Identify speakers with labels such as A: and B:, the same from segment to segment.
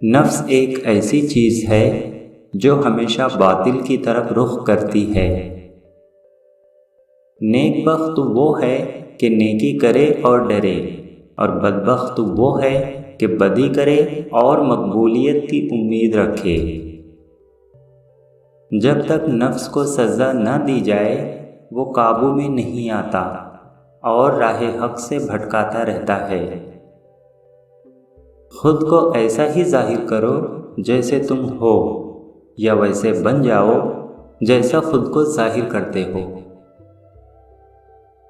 A: نفس ایک ایسی چیز ہے جو ہمیشہ باطل کی طرف رخ کرتی ہے۔ نیک بخت وہ ہے کہ نیکی کرے اور ڈرے، اور بدبخت وہ ہے کہ بدی کرے اور مقبولیت کی امید رکھے۔ جب تک نفس کو سزا نہ دی جائے وہ قابو میں نہیں آتا اور راہ حق سے بھٹکاتا رہتا ہے۔ خود کو ایسا ہی ظاہر کرو جیسے تم ہو، یا ویسے بن جاؤ جیسا خود کو ظاہر کرتے ہو۔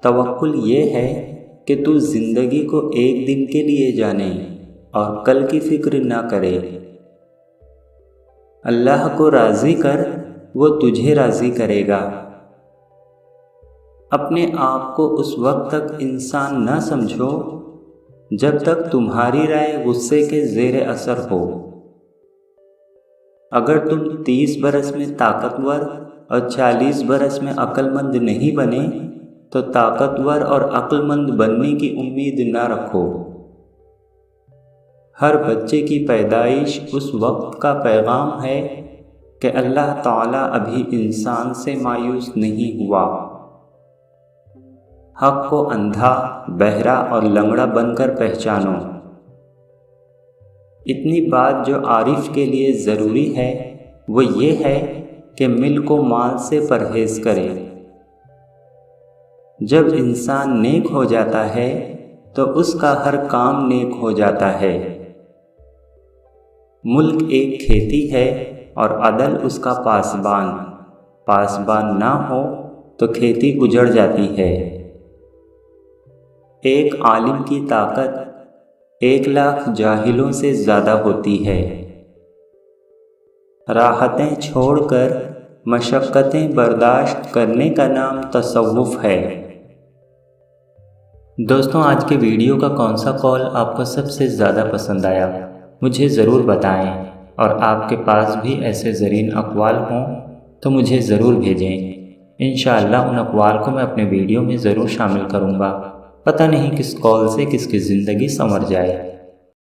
A: توکل یہ ہے کہ تو زندگی کو ایک دن کے لیے جانے اور کل کی فکر نہ کرے۔ اللہ کو راضی کر، وہ تجھے راضی کرے گا۔ اپنے آپ کو اس وقت تک انسان نہ سمجھو جب تک تمہاری رائے غصے کے زیر اثر ہو۔ اگر تم 30 برس میں طاقتور اور 40 برس میں عقل مند نہیں بنے تو طاقتور اور عقل مند بننے کی امید نہ رکھو۔ ہر بچے کی پیدائش اس وقت کا پیغام ہے کہ اللہ تعالیٰ ابھی انسان سے مایوس نہیں ہوا۔ حق کو اندھا، بہرا اور لنگڑا بن کر پہچانو۔ اتنی بات جو عارف کے لیے ضروری ہے وہ یہ ہے کہ مل کو مال سے پرہیز کرے۔ جب انسان نیک ہو جاتا ہے تو اس کا ہر کام نیک ہو جاتا ہے۔ ملک ایک کھیتی ہے اور عدل اس کا پاسبان۔ پاسبان نہ ہو تو کھیتی اجڑ جاتی ہے۔ ایک عالم کی طاقت 1,00,000 جاہلوں سے زیادہ ہوتی ہے۔ راحتیں چھوڑ کر مشقتیں برداشت کرنے کا نام تصوف ہے۔ دوستوں، آج کے ویڈیو کا کون سا قول آپ کو سب سے زیادہ پسند آیا مجھے ضرور بتائیں، اور آپ کے پاس بھی ایسے زرین اقوال ہوں تو مجھے ضرور بھیجیں۔ انشاءاللہ ان اقوال کو میں اپنے ویڈیو میں ضرور شامل کروں گا۔ پتہ نہیں کس قول سے کس کی زندگی سنور جائے۔